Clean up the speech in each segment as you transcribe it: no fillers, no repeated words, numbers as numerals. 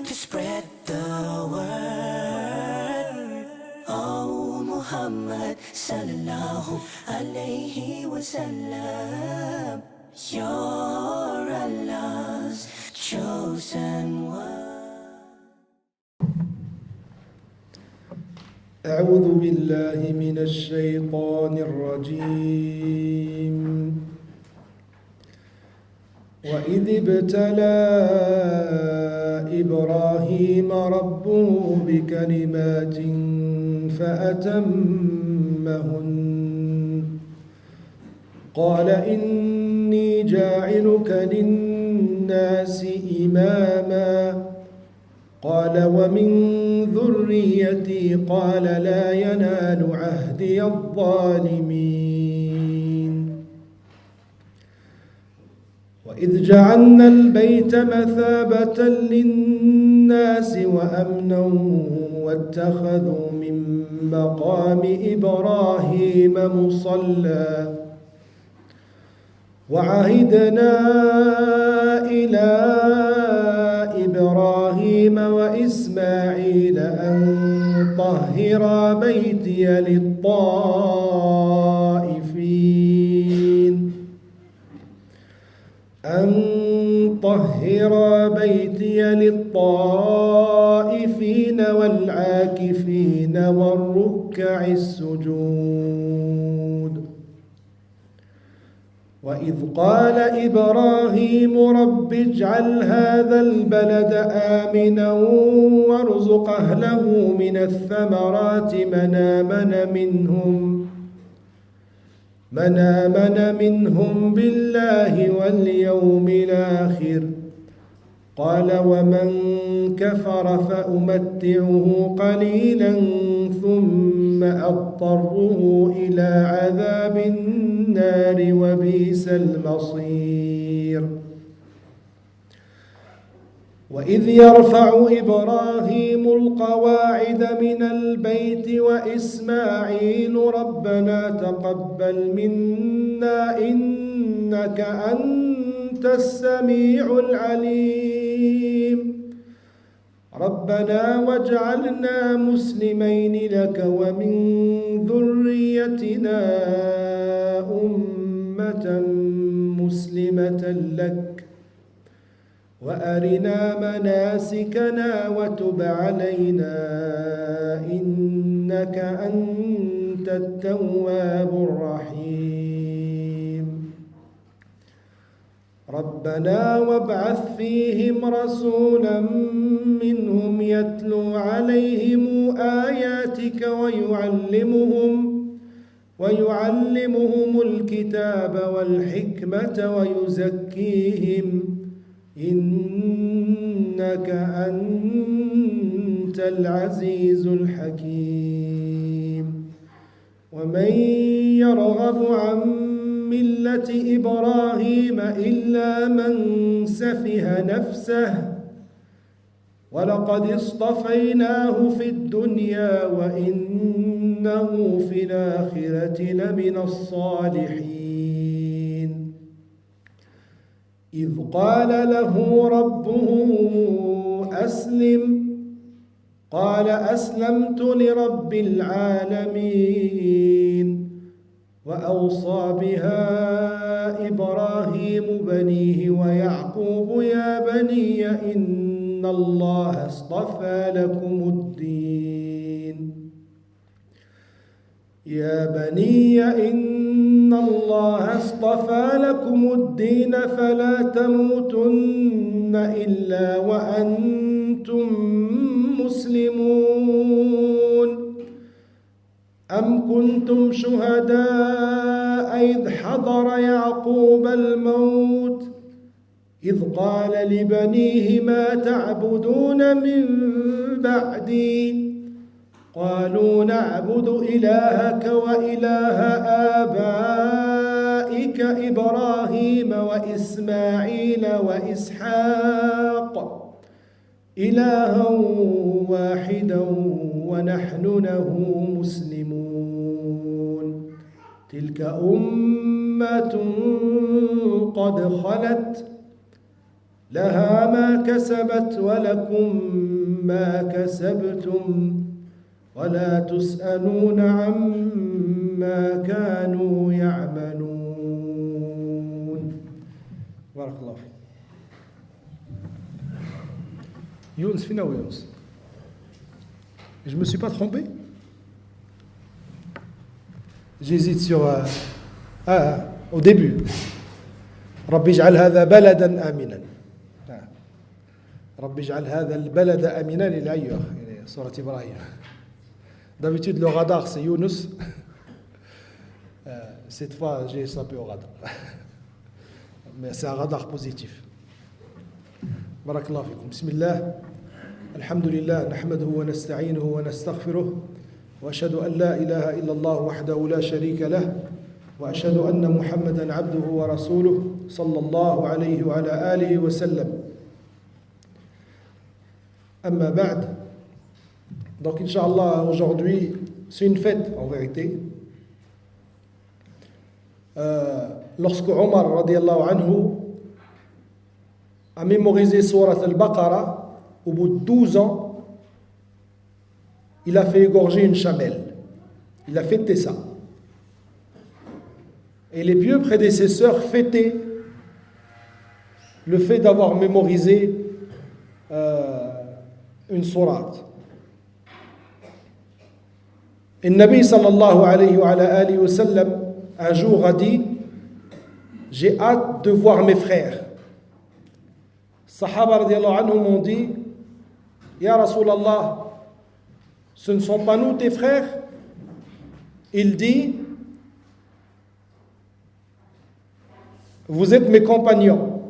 to spread the word. Oh Muhammad sallallahu alayhi wa sallam, you're Allah's chosen one. أعوذ بالله من الشيطان الرجيم. وإذ ابتلى إبراهيم ربه بكلمات فأتمهن قال إني جاعلك للناس إماما قال ومن ذريتي قال لا ينال عهدي الظالمين. وإذ جعلنا البيت مثابة للناس وأمنا واتخذوا من مقام إبراهيم مصلى وعهدنا إلى إبراهيم وإسماعيل أن طهرا بيتي للطائفين والعاكفين والركع السجود. وإذ قال إبراهيم رب اجعل هذا البلد آمنا وارزق أهله من الثمرات من آمن منهم بالله واليوم الآخر قال ومن كفر فأمتعه قليلا ثم أضطره إلى عذاب النار وبئس المصير. وإذ يرفع إبراهيم القواعد من البيت وإسماعيل ربنا تقبل منا إنك أنت السميع العليم ربنا واجعلنا مسلمين لك ومن ذريتنا أمة مسلمة لك وأرنا مناسكنا وتب علينا إنك أنت التواب الرحيم. ربنا وابعث فيهم رسولا منهم يتلو عليهم آياتك ويعلمهم الكتاب والحكمة ويزكيهم إنك أنت العزيز الحكيم. ومن يرغب عن ملة إبراهيم إلا من سفه نفسه ولقد اصطفيناه في الدنيا وإنه في الآخرة لمن الصالحين. إذ قال له ربه أسلم قال أسلمت لرب العالمين. وأوصى بها إبراهيم بنيه ويعقوب يا بني إن الله اصطفى لكم الدين فلا تموتن إلا وأنتم مسلمون. أم كنتم شهداء إذ حضر يعقوب الموت إذ قال لبنيه ما تعبدون من بعدي قالوا نعبد إلهك وإله آبائك إبراهيم وإسماعيل وإسحاق إلها واحدا ونحن له مسلمون. تلك أمة قد خلت لها ما كسبت ولكم ما كسبتم ولا تسألون عما كانوا يعملون. بارك الله فيك. Younes, fina ou Younes? Je ne me suis pas trompé? J'hésite sur au début. رب اجعل هذا بلدا آمنا. رب اجعل هذا البلد آمنا إلى أيوه سورة إبراهيم. D'habitude le radar c'est Younes. Cette fois j'ai échappé au radar. Mais c'est un radar positif. بارك الله فيكم. بسم الله الحمد لله نحمده ونستعينه ونستغفره وأشهد أن لا إله إلا الله وحده لا شريك له وأشهد أن محمدا عبده ورسوله صلى الله عليه وعلى آله وسلم. أما بعد. Donc Inch'Allah aujourd'hui c'est une fête en vérité. Lorsque Omar radiallahu anhu a mémorisé Surat al-Baqarah, au bout de 12 ans, il a fait égorger une chamelle. Il a fêté ça. Et les pieux prédécesseurs fêtaient le fait d'avoir mémorisé une sourate. Et le Nabi sallallahu alayhi wa sallam un jour a dit: j'ai hâte de voir mes frères. Sahaba radiallahu anhum m'ont dit: Ya Rasulallah, ce ne sont pas nous tes frères? Il dit: vous êtes mes compagnons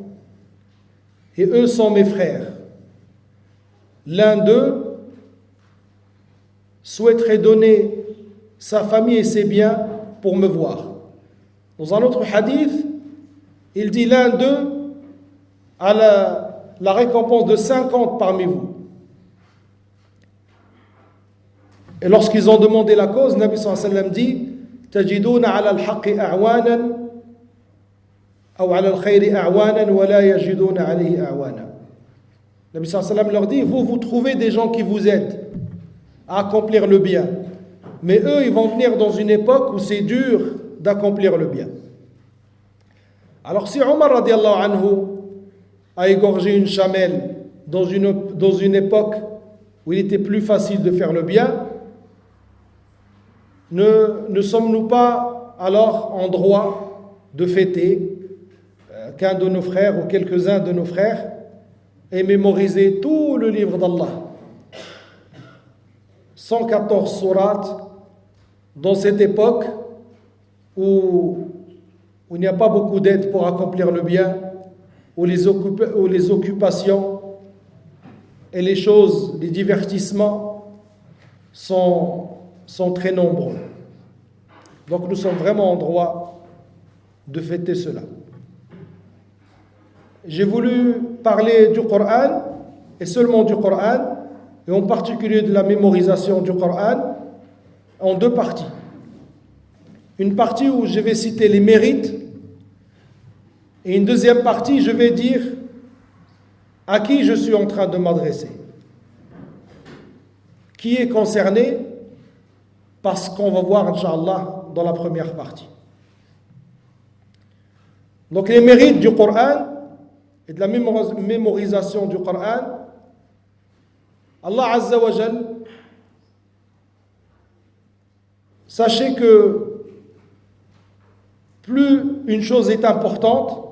et eux sont mes frères. L'un d'eux souhaiterait donner sa famille et ses biens pour me voir. Dans un autre hadith, il dit: l'un d'eux a la récompense de 50 parmi vous. Et lorsqu'ils ont demandé la cause, Nabi sallallahu alayhi wa sallam dit: Tajiduna ala al-haqqi a'wanan ou ala al-khayri a'wanan wa la yajiduna alayhi a'wana. Nabi sallallahu alayhi wa sallam leur dit: vous trouvez des gens qui vous aident à accomplir le bien. Mais eux, ils vont venir dans une époque où c'est dur d'accomplir le bien. Alors si Omar radiallahu anhu a égorgé une chamelle dans une époque où il était plus facile de faire le bien, ne sommes-nous pas alors en droit de fêter qu'un de nos frères ou quelques-uns de nos frères ait mémorisé tout le livre d'Allah, 114 sourates, dans cette époque où il n'y a pas beaucoup d'aide pour accomplir le bien, où les occupations et les choses, les divertissements sont très nombreux. Donc nous sommes vraiment en droit de fêter cela. J'ai voulu parler du Coran, et seulement du Coran, et en particulier de la mémorisation du Coran, en deux parties. Une partie où je vais citer les mérites, et une deuxième partie, je vais dire à qui je suis en train de m'adresser. Qui est concerné par ce qu'on va voir, Inch'Allah, dans la première partie. Donc les mérites du Coran et de la mémorisation du Coran, Allah Azza wa Jal, sachez que plus une chose est importante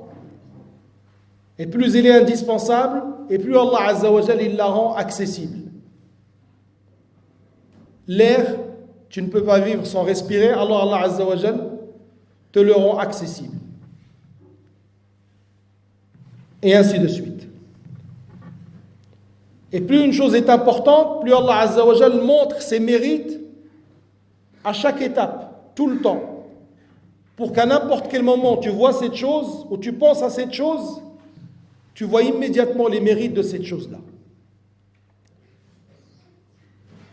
et plus elle est indispensable, et plus Allah Azza wa Jal il la rend accessible. L'air, tu ne peux pas vivre sans respirer, alors Allah Azza wa Jal te le rend accessible. Et ainsi de suite. Et plus une chose est importante, plus Allah Azza wa Jal montre ses mérites à chaque étape, tout le temps. Pour qu'à n'importe quel moment tu vois cette chose, ou tu penses à cette chose, tu vois immédiatement les mérites de cette chose-là.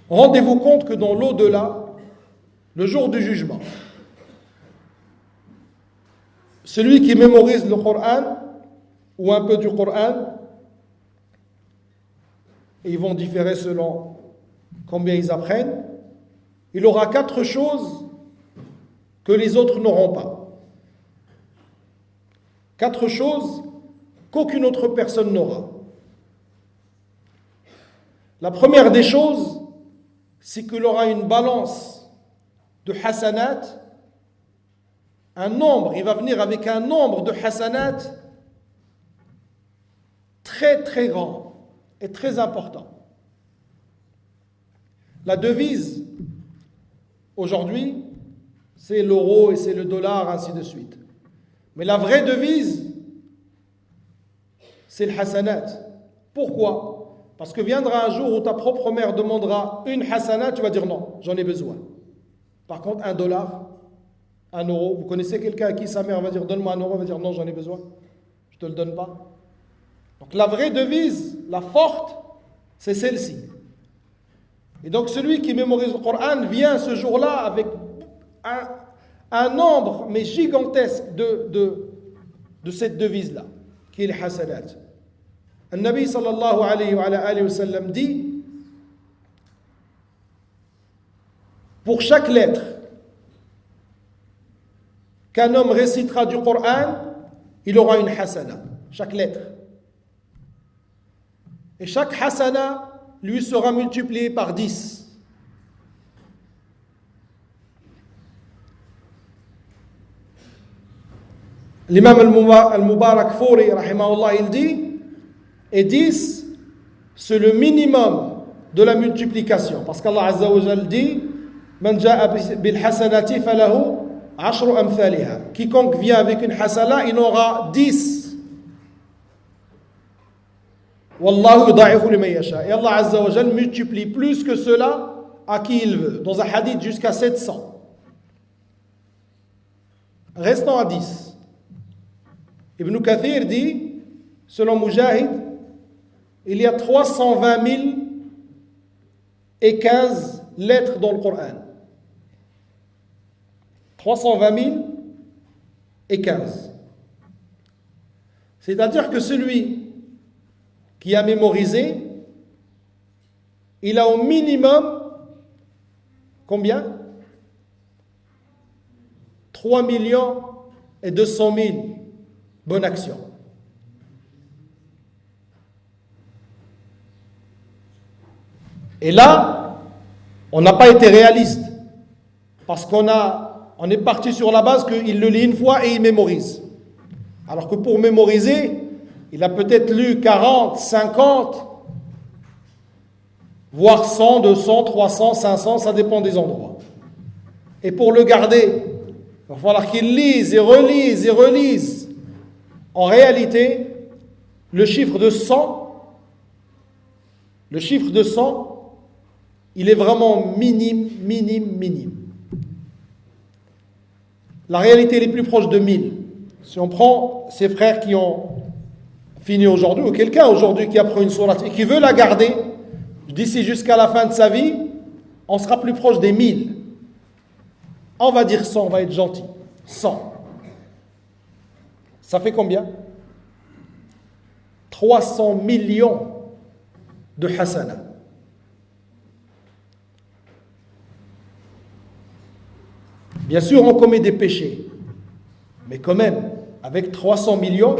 Rendez-vous compte que dans l'au-delà, le jour du jugement, celui qui mémorise le Coran, ou un peu du Coran, et ils vont différer selon combien ils apprennent, il aura 4 choses que les autres n'auront pas. 4 choses qu'aucune autre personne n'aura. La première des choses, c'est qu'il aura une balance de hasanat, un nombre, il va venir avec un nombre de hasanat très très grand et très important. La devise, aujourd'hui, c'est l'euro et c'est le dollar, ainsi de suite. Mais la vraie devise, c'est le hasanat. Pourquoi? Parce que viendra un jour où ta propre mère demandera une hasanat, tu vas dire non, j'en ai besoin. Par contre, $1, €1, vous connaissez quelqu'un à qui sa mère va dire donne-moi €1, va dire non, j'en ai besoin, je ne te le donne pas. Donc la vraie devise, la forte, c'est celle-ci. Et donc celui qui mémorise le Coran vient ce jour-là avec un nombre, mais gigantesque, de cette devise-là, qui est le hasanat. Le Nabi sallallahu alayhi wa sallam dit, pour chaque lettre qu'un homme récitera du Coran, il aura une hasana, chaque lettre. Et chaque hasana lui sera multipliée par 10. L'imam al-Mubarak-Furi, rahimahullah, il dit, et 10, c'est le minimum de la multiplication. Parce qu'Allah Azza wa Jal dit, Man ja'a bil hasanati falahu 10 amthaliha. Quiconque vient avec une hasana, il aura 10. Wallahu yudha'ifu liman yasha. Et Allah Azza wa Jal multiplie plus que cela à qui il veut. Dans un hadith jusqu'à 700. Restons à 10. Ibn Kathir dit, selon Mujahid, il y a 320 015 lettres dans le Coran. 320 015. C'est-à-dire que celui qui a mémorisé, il a au minimum combien? 3 200 000 bonnes actions. Et là, on n'a pas été réaliste, parce qu'on est parti sur la base qu'il le lit une fois et il mémorise. Alors que pour mémoriser, il a peut-être lu 40, 50, voire 100, 200, 300, 500, ça dépend des endroits. Et pour le garder, il va falloir qu'il lise et relise et relise. En réalité, le chiffre de 100, il est vraiment minime. La réalité, elle est plus proche de 1000. Si on prend ces frères qui ont fini aujourd'hui, ou quelqu'un aujourd'hui qui apprend une sourate et qui veut la garder, d'ici jusqu'à la fin de sa vie, on sera plus proche des 1000. On va dire 100, on va être gentil. 100. Ça fait combien? 300 millions de hasana. Bien sûr, on commet des péchés, mais quand même, avec 300 millions,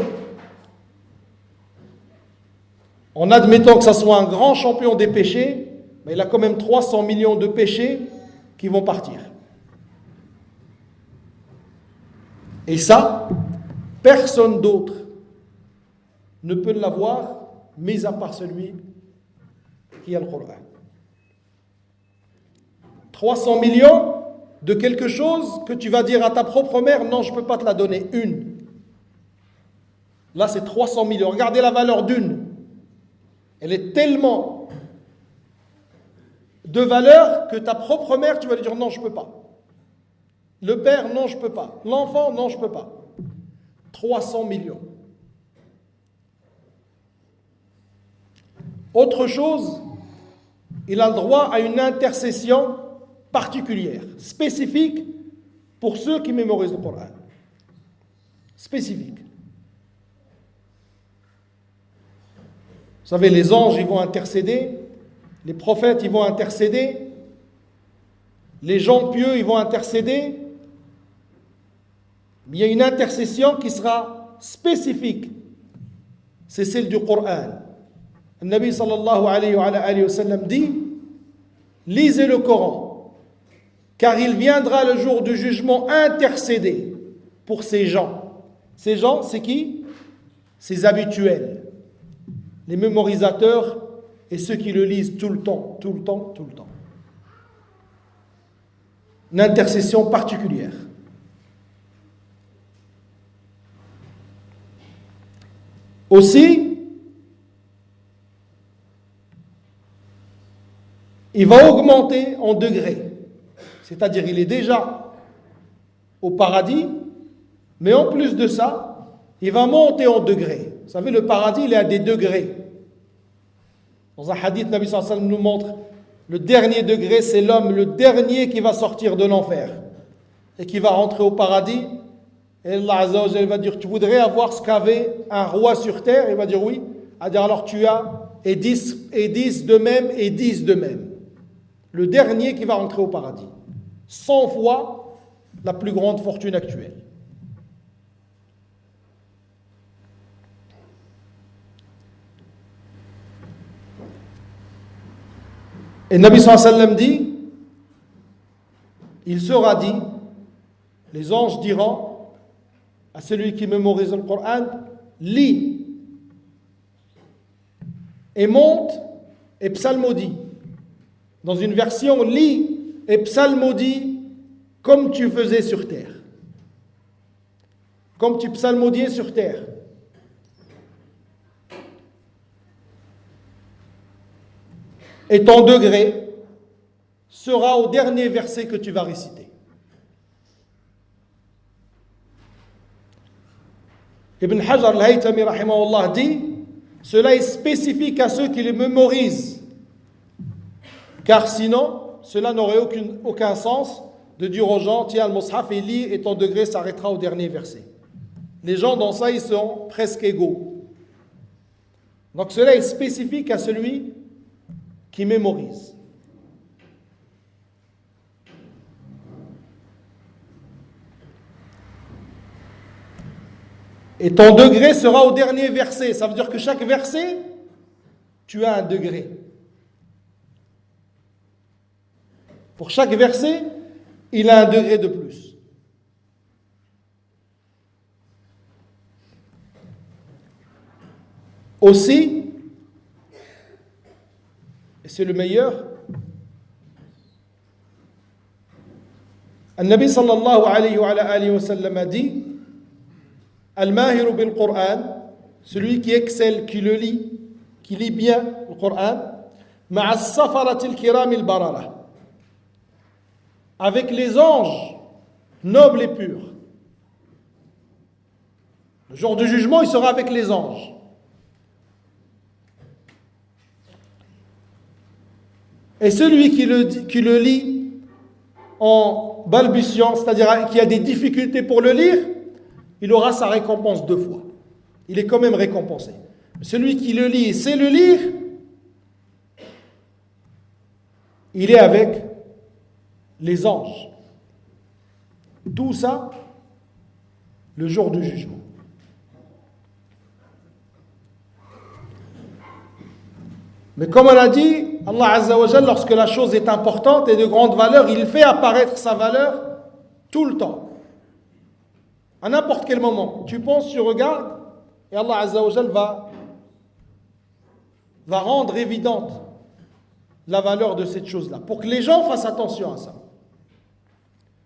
en admettant que ça soit un grand champion des péchés, mais il a quand même 300 millions de péchés qui vont partir. Et ça, personne d'autre ne peut l'avoir, mis à part celui qui a le Coran. 300 millions de quelque chose que tu vas dire à ta propre mère, non, je ne peux pas te la donner, une. Là, c'est 300 millions. Regardez la valeur d'une. Elle est tellement de valeur que ta propre mère, tu vas lui dire, non, je ne peux pas. Le père, non, je ne peux pas. L'enfant, non, je ne peux pas. 300 millions. Autre chose, il a le droit à une intercession particulière, spécifique pour ceux qui mémorisent le Coran. Spécifique. Vous savez, les anges, ils vont intercéder, les prophètes, ils vont intercéder, les gens pieux, ils vont intercéder. Mais il y a une intercession qui sera spécifique. C'est celle du Coran. Le Nabi sallallahu alayhi wa sallam dit, lisez le Coran, car il viendra le jour du jugement intercéder pour ces gens. Ces gens, c'est qui? Ces habituels, les mémorisateurs et ceux qui le lisent tout le temps, tout le temps, tout le temps. Une intercession particulière. Aussi, il va augmenter en degrés. C'est-à-dire, il est déjà au paradis, mais en plus de ça, il va monter en degrés. Vous savez, le paradis, il est à des degrés. Dans un hadith, Nabi sallallahu alayhi wa sallam nous montre le dernier degré, c'est l'homme, le dernier qui va sortir de l'enfer et qui va rentrer au paradis. Et Allah Azza wa Jalla va dire, tu voudrais avoir ce qu'avait un roi sur terre? Il va dire oui. Il va dire alors tu as et 10 de même et 10 de même. Le dernier qui va rentrer au paradis. 100 fois la plus grande fortune actuelle. Et Nabi sallallahu alayhi wa sallam dit, il sera dit, les anges diront à celui qui mémorise le Coran, lis et monte et psalmodie. Dans une version, lis et psalmodie comme tu faisais sur terre. Comme tu psalmodiais sur terre. Et ton degré sera au dernier verset que tu vas réciter. Ibn Hajar al-Haytami rahimahullah dit, cela est spécifique à ceux qui les mémorisent, car sinon cela n'aurait aucun sens de dire aux gens, tiens le mushaf et lis et ton degré s'arrêtera au dernier verset. Les gens dans ça ils sont presque égaux. Donc cela est spécifique à celui qui mémorise. Et ton degré sera au dernier verset. Ça veut dire que chaque verset, tu as un degré. Pour chaque verset, il a un degré de plus. Aussi, et c'est le meilleur, Al-Nabi sallallahu alayhi wa sallam a dit, Al-Mahiru bil-Qur'an, celui qui excelle, qui le lit, qui lit bien le Qur'an, ma'as safaratil kiramil barara, avec les anges nobles et purs. Le jour du jugement, il sera avec les anges. Et celui qui le lit en balbutiant, c'est-à-dire qui a des difficultés pour le lire, il aura sa récompense 2 fois. Il est quand même récompensé. Celui qui le lit et sait le lire, il est avec les anges. Tout ça, le jour du jugement. Mais comme on a dit, Allah Azza wa Jalla, lorsque la chose est importante et de grande valeur, il fait apparaître sa valeur tout le temps. À n'importe quel moment. Tu penses, tu regardes, et Allah Azza wa Jalla va rendre évidente la valeur de cette chose-là, pour que les gens fassent attention à ça.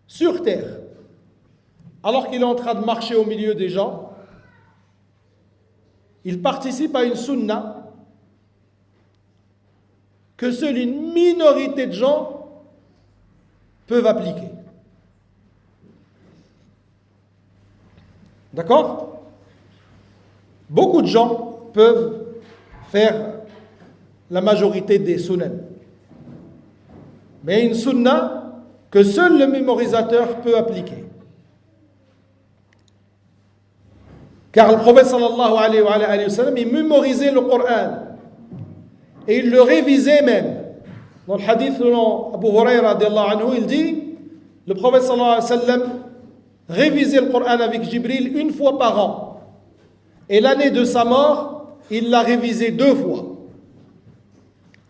Sur terre, alors qu'il est en train de marcher au milieu des gens, il participe à une sunna que seule une minorité de gens peuvent appliquer. D'accord? Beaucoup de gens peuvent faire la majorité des sunnah. Mais une sunna que seul le mémorisateur peut appliquer. Car le prophète sallallahu alayhi wa sallam, il mémorisait le Coran Et il le révisait même. Dans le hadith selon Abu Huraira, il dit, le prophète sallallahu alayhi wa sallam révisait le Coran avec Jibril une fois par an. Et l'année de sa mort, il l'a révisé 2 fois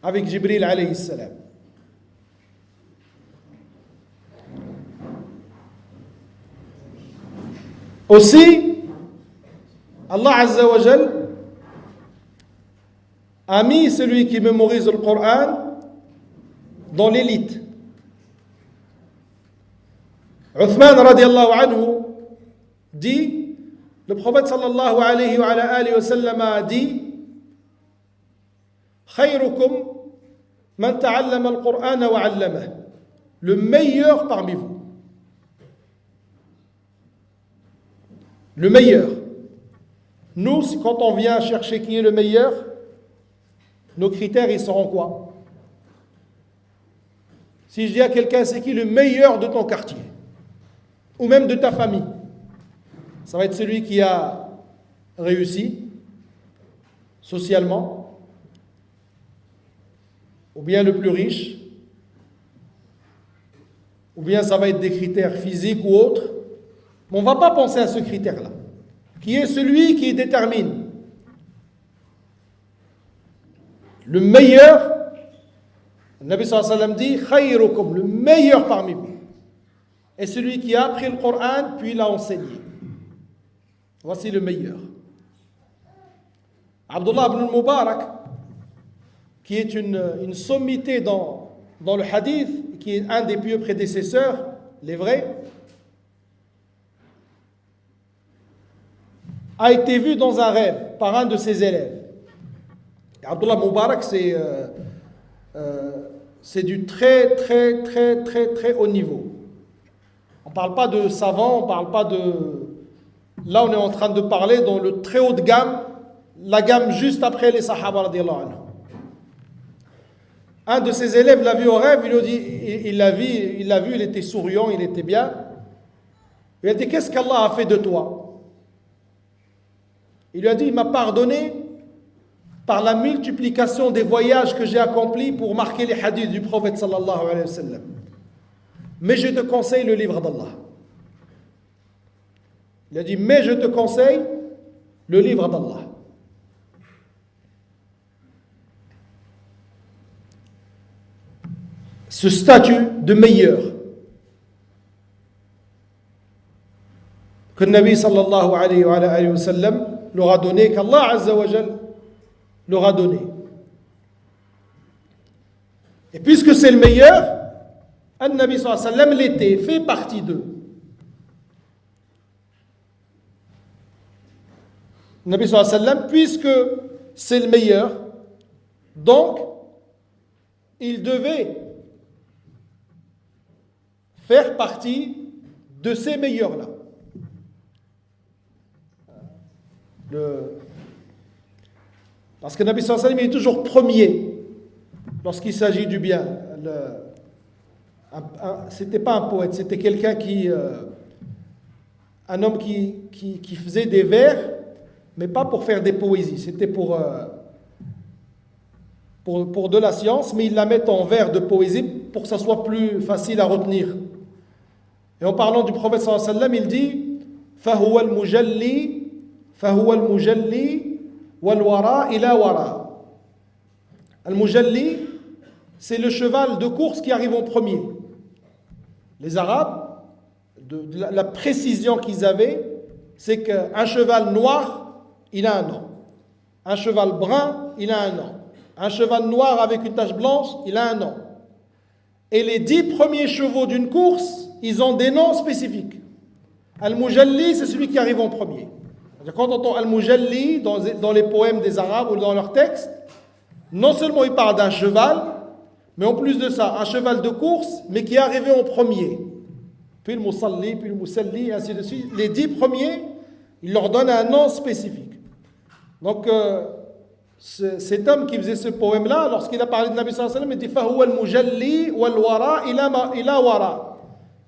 avec Jibril alayhi salam. Aussi, Allah Azza wa Jal a mis celui qui mémorise le Coran dans l'élite. Uthman radiallahu anhu dit, le prophète sallallahu alayhi wa sallam a dit, khayrukum man ta'allama al-Qur'an wa 'allamah, le meilleur parmi vous. Le meilleur. Nous, quand on vient chercher qui est le meilleur, nos critères, ils seront quoi? Si je dis à quelqu'un, c'est qui le meilleur de ton quartier? Ou même de ta famille? Ça va être celui qui a réussi socialement, ou bien le plus riche, ou bien ça va être des critères physiques ou autres. Mais on ne va pas penser à ce critère-là, qui est celui qui détermine. Le meilleur, le Nabi sallallahu alayhi wa sallam dit, khayrukum, le meilleur parmi vous, est celui qui a appris le Coran puis l'a enseigné. Voici le meilleur. Abdullah ibn al-Mubarak, qui est une sommité dans le hadith, qui est un des pieux prédécesseurs, les vrais, a été vu dans un rêve par un de ses élèves. Abdullah Mubarak, c'est du très haut niveau. On ne parle pas de savant, on ne parle pas de... Là, on est en train de parler dans le très haut de gamme, la gamme juste après les Sahaba radiallahu anhu. Un de ses élèves l'a vu au rêve, il l'a vu, il était souriant, il était bien. Il a dit, qu'est-ce qu'Allah a fait de toi? Il lui a dit, il m'a pardonné par la multiplication des voyages que j'ai accomplis pour marquer les hadiths du prophète sallallahu alayhi wa sallam. Mais je te conseille le livre d'Allah. Il a dit, mais je te conseille le livre d'Allah. Ce statut de meilleur que le Nabi sallallahu alayhi wa sallam leur a donné, qu'Allah Azza wa Jal leur a donné. Et puisque c'est le meilleur, le Nabi sallallahu alayhi wa sallam l'était, fait partie d'eux. Le Nabi sallallahu alayhi wa sallam, puisque c'est le meilleur, donc il devait faire partie de ces meilleurs-là. Parce que le Nabi sallallahu alayhi wa sallam est toujours premier lorsqu'il s'agit du bien. C'était pas un poète, c'était quelqu'un un homme qui faisait des vers, mais pas pour faire des poésies, c'était pour de la science, mais il la met en vers de poésie pour que ça soit plus facile à retenir. Et en parlant du prophète sallallahu alayhi wa sallam, il dit فَهُوَ الْمُجَلِّي وَالْوَرَا إِلَى وَرَا. Al-Mujalli, c'est le cheval de course qui arrive en premier. Les Arabes, la précision qu'ils avaient, c'est qu'un cheval noir, il a un nom. Un cheval brun, il a un nom. Un cheval noir avec une tache blanche, il a un nom. Et les 10 premiers chevaux d'une course, ils ont des noms spécifiques. Al-Mujalli, c'est celui qui arrive en premier. Quand on entend Al-Mujalli dans les poèmes des Arabes ou dans leurs textes, non seulement il parle d'un cheval, mais en plus de ça, un cheval de course, mais qui est arrivé en premier. Puis le Musalli, puis le Musalli, et ainsi de suite. Les 10 premiers, il leur donne un nom spécifique. Donc, cet homme qui faisait ce poème-là, lorsqu'il a parlé de Nabi sallallahu alayhi wa sallam, il dit فَهُوَ الْمُجَلِّي وَالْوَرَا إِلَى وَرَا.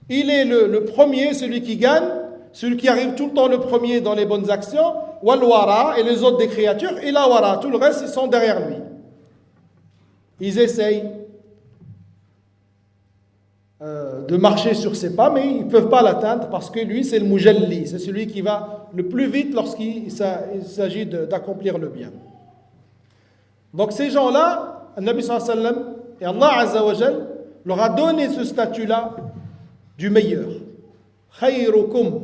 Il est le premier, celui qui gagne, celui qui arrive tout le temps le premier dans les bonnes actions, wal-wara, et les autres des créatures, ila wara, tout le reste ils sont derrière lui. ils essayent de marcher sur ses pas, mais ils ne peuvent pas l'atteindre parce que lui, c'est le mujalli, c'est celui qui va le plus vite lorsqu'il s'agit d'accomplir le bien. Donc ces gens-là, le Nabi sallallahu alayhi wa sallam et Allah Azza wa Jal leur a donné ce statut-là du meilleur. Khayrukum.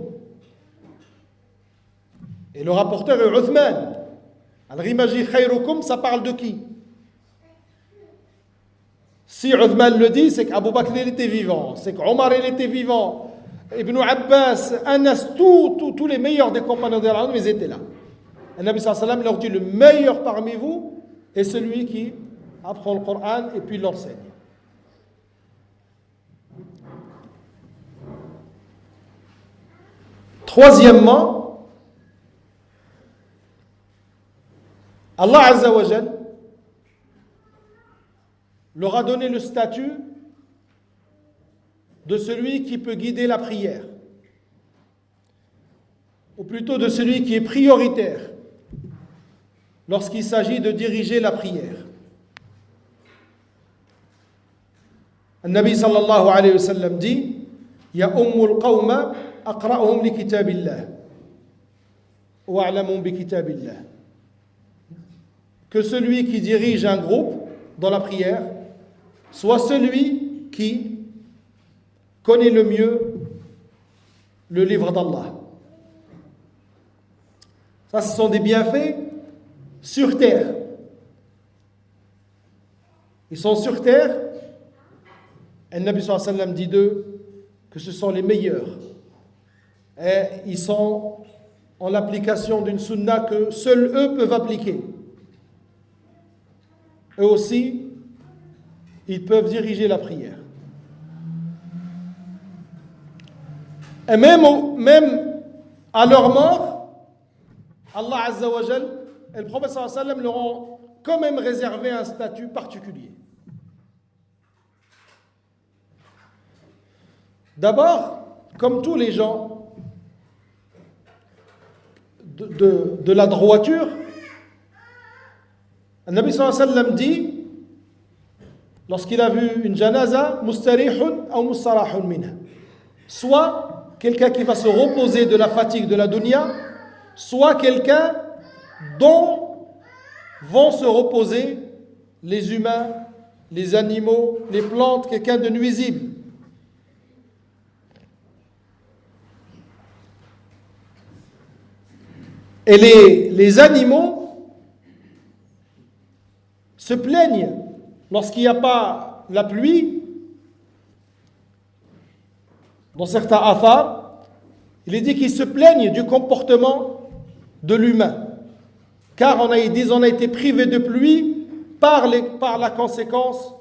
Et le rapporteur est Uthman. Alors imagine Khayrukum, ça parle de qui? Si Uthman le dit, c'est qu'Abu Bakr il était vivant, c'est qu'Omar il était vivant, Ibn Abbas, Anas, tous les meilleurs des compagnons de Allah, ils étaient là. Le Nabi sallallahu alayhi wa sallam leur dit, le meilleur parmi vous est celui qui apprend le Coran et puis l'enseigne. Troisièmement, Allah Azza wa Jal leur a donné le statut de celui qui peut guider la prière, ou plutôt de celui qui est prioritaire lorsqu'il s'agit de diriger la prière. Le Nabi sallallahu alayhi wa sallam dit Ya ummul qawma aqra'uhum li kitabillah wa a'lamuhum bi kitabillah. Que celui qui dirige un groupe dans la prière soit celui qui connaît le mieux le livre d'Allah. Ça, ce sont des bienfaits sur terre. Ils sont sur terre. Et le Nabi sallallahu alayhi wa sallam dit d'eux que ce sont les meilleurs. Et ils sont en l'application d'une sunna que seuls eux peuvent appliquer. Eux aussi, ils peuvent diriger la prière. Et même à leur mort, Allah Azza wa Jal et le prophète sallallahu alayhi wa sallam leur ont quand même réservé un statut particulier. D'abord, comme tous les gens de la droiture, le Nabi sallallahu alayhi wa sallam dit, lorsqu'il a vu une janaza, mustarihun ou mustarahun minha, soit quelqu'un qui va se reposer de la fatigue de la dunya, soit quelqu'un dont vont se reposer les humains, les animaux, les plantes, quelqu'un de nuisible. Et les animaux se plaignent lorsqu'il n'y a pas la pluie. Dans certains athars, il est dit qu'ils se plaignent du comportement de l'humain. Car on a été privé de pluie par la conséquence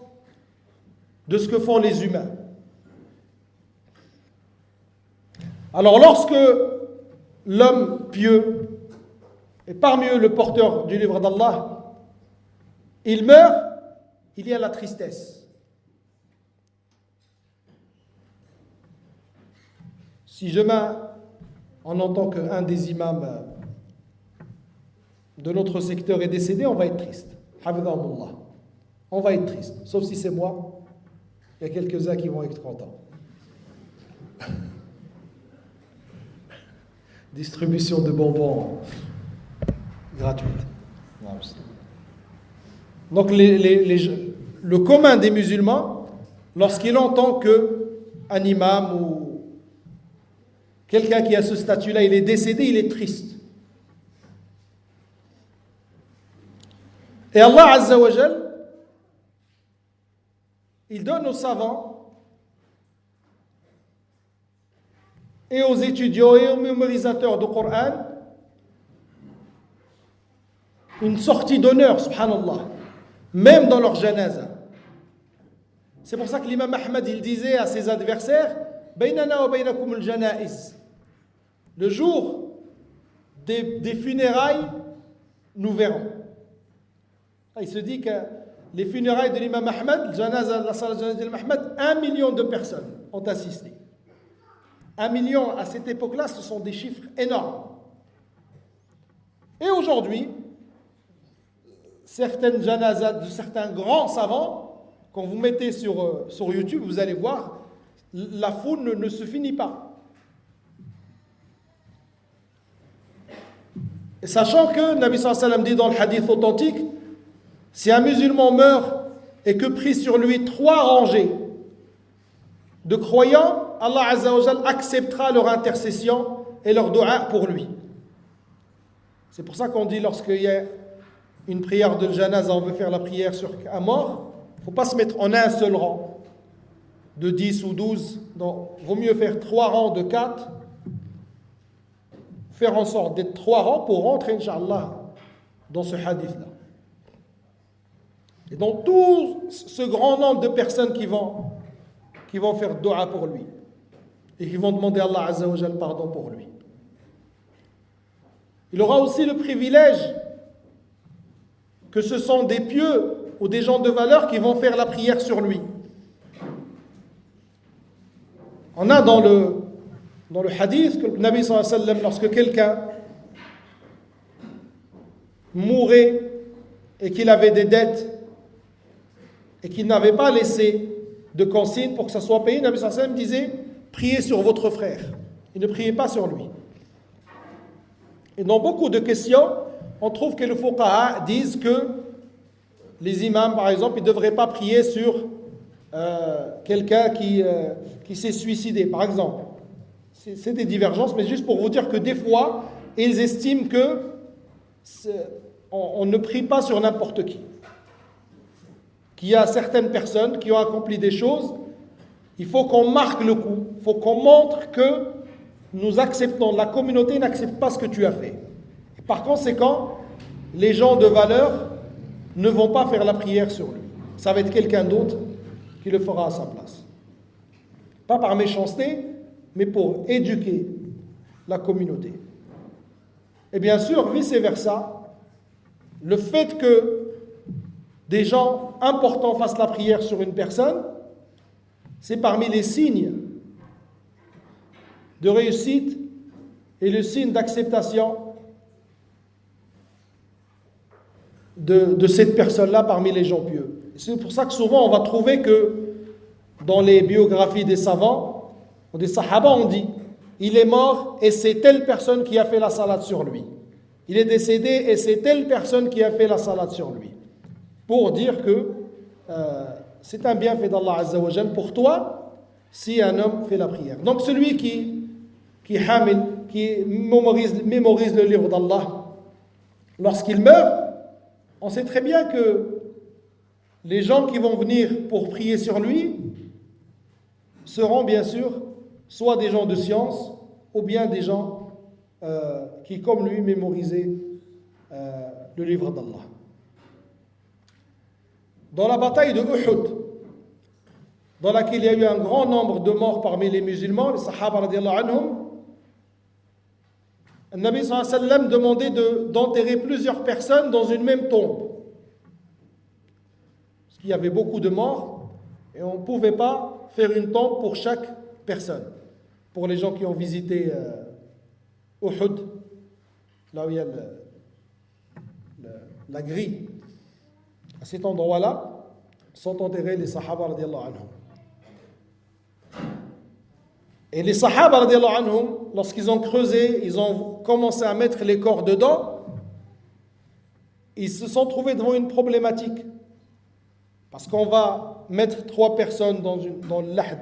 de ce que font les humains. Alors lorsque l'homme pieux, et parmi eux le porteur du livre d'Allah, il meurt, il y a la tristesse. Si demain on entend qu'un des imams de notre secteur est décédé, on va être triste. Hafidhahumullah. On va être triste. Sauf si c'est moi, il y a quelques-uns qui vont être contents. Distribution de bonbons gratuite. Donc le commun des musulmans, lorsqu'il entend qu'un imam ou quelqu'un qui a ce statut-là, il est décédé, il est triste. Et Allah Azza wa Jal, il donne aux savants et aux étudiants et aux mémorisateurs du Coran une sortie d'honneur, subhanallah, même dans leur janaza. C'est pour ça que l'imam Ahmad, il disait à ses adversaires, Baynana wa baynakum al-janaiz. Le jour des funérailles, nous verrons. Il se dit que les funérailles de l'imam Ahmad, la salat de l'imam Ahmad, 1 million de personnes ont assisté. 1 million à cette époque-là, ce sont des chiffres énormes. Et aujourd'hui, certaines janazas de certains grands savants, quand vous mettez sur YouTube, vous allez voir, la foule ne se finit pas. Et sachant que Nabi sallallahu alayhi wa sallam dit dans le hadith authentique, si un musulman meurt et que pris sur lui 3 rangées de croyants, Allah Azza wa Jal acceptera leur intercession et leur dua pour lui. C'est pour ça qu'on dit lorsqu'il y a une prière de janaza, on veut faire la prière sur un mort, il ne faut pas se mettre en un seul rang de 10 ou 12. Non, il vaut mieux faire 3 rangs de 4, faire en sorte d'être 3 rangs pour rentrer, Inch'Allah, dans ce hadith-là. Et dans tout ce grand nombre de personnes qui vont faire dua pour lui et qui vont demander à Allah Azza wa Jal pardon pour lui. Il aura aussi le privilège que ce sont des pieux ou des gens de valeur qui vont faire la prière sur lui. On a dans le hadith que le Nabi sallallahu alayhi wa sallam, lorsque quelqu'un mourait et qu'il avait des dettes et qu'il n'avait pas laissé de consigne pour que ça soit payé, le Nabi sallallahu alayhi wa sallam disait « Priez sur votre frère ». Il ne priait pas sur lui. Et dans beaucoup de questions, on trouve que les fuqaha disent que les imams, par exemple, ils ne devraient pas prier sur quelqu'un qui s'est suicidé, par exemple. C'est des divergences, mais juste pour vous dire que des fois, ils estiment que on ne prie pas sur n'importe qui. Qu'il y a certaines personnes qui ont accompli des choses, il faut qu'on marque le coup, il faut qu'on montre que nous acceptons, la communauté n'accepte pas ce que tu as fait. Et par conséquent, les gens de valeur ne vont pas faire la prière sur lui. Ça va être quelqu'un d'autre qui le fera à sa place. Pas par méchanceté, mais pour éduquer la communauté. Et bien sûr, vice-versa, le fait que des gens importants fassent la prière sur une personne, c'est parmi les signes de réussite et le signe d'acceptation de cette personne-là parmi les gens pieux. C'est pour ça que souvent on va trouver que dans les biographies des savants, ou des sahaba, on dit il est mort et c'est telle personne qui a fait la salade sur lui. Il est décédé et c'est telle personne qui a fait la salade sur lui. Pour dire que c'est un bienfait d'Allah Azza wa Jal pour toi si un homme fait la prière. Donc celui qui mémorise le livre d'Allah, lorsqu'il meurt, on sait très bien que les gens qui vont venir pour prier sur lui seront bien sûr soit des gens de science ou bien des gens qui, comme lui, mémorisaient le livre d'Allah. Dans la bataille de Uhud, dans laquelle il y a eu un grand nombre de morts parmi les musulmans, les Sahaba radiallahu anhum, le Nabi sallallahu alayhi wa sallam demandait d'enterrer plusieurs personnes dans une même tombe. Parce qu'il y avait beaucoup de morts et on ne pouvait pas faire une tombe pour chaque personne. Pour les gens qui ont visité Uhud, là où il y a la grille, à cet endroit-là, sont enterrés les Sahaba radiallahu anhum. Et les Sahaba radiallahu anhum, lorsqu'ils ont creusé, ils ont commencé à mettre les corps dedans, ils se sont trouvés devant une problématique. Parce qu'on va mettre 3 personnes dans le lahd.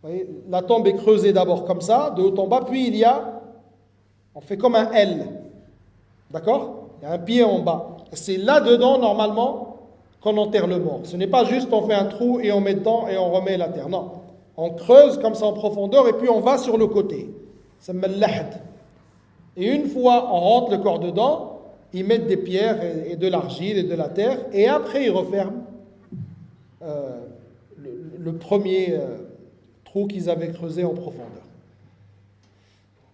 Vous voyez, la tombe est creusée d'abord comme ça, de haut en bas, puis on fait comme un L. D'accord? Il y a un pied en bas. Et c'est là-dedans, normalement, qu'on enterre le mort. Ce n'est pas juste on fait un trou et on met dedans et on remet la terre. Non. On creuse comme ça en profondeur et puis on va sur le côté. Ça s'appelle lahd. Et une fois on rentre le corps dedans, ils mettent des pierres et de l'argile et de la terre et après ils referment le premier trou qu'ils avaient creusé en profondeur.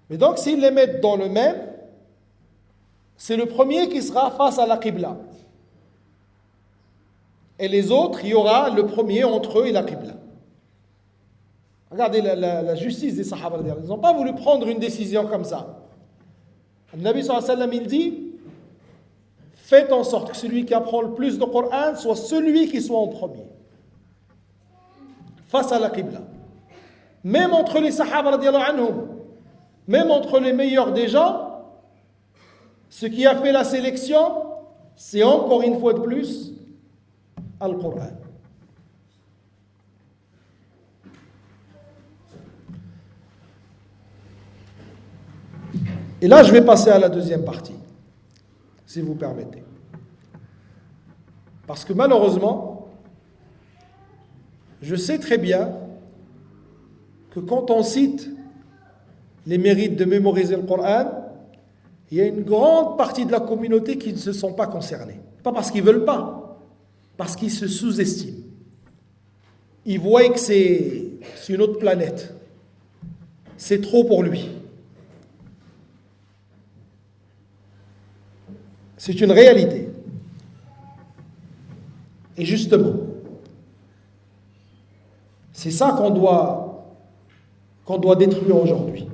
Mais donc s'ils les mettent dans le même, c'est le premier qui sera face à la Qibla. Et les autres, il y aura le premier entre eux et la Qibla. Regardez la justice des Sahaba. Ils n'ont pas voulu prendre une décision comme ça. Le Nabi sallallahu alayhi wa sallam, il dit faites en sorte que celui qui apprend le plus de Coran soit celui qui soit en premier, face à la Qibla. Même entre les Sahaba radiallahu anhum, même entre les meilleurs des gens, ce qui a fait la sélection, c'est encore une fois de plus Al-Qur'an. Et là, je vais passer à la deuxième partie, si vous permettez. Parce que malheureusement, je sais très bien que quand on cite les mérites de mémoriser le Coran, il y a une grande partie de la communauté qui ne se sent pas concernée. Pas parce qu'ils ne veulent pas, parce qu'ils se sous-estiment. Ils voient que c'est une autre planète. C'est trop pour lui. C'est une réalité. Et justement, c'est ça qu'on doit détruire aujourd'hui.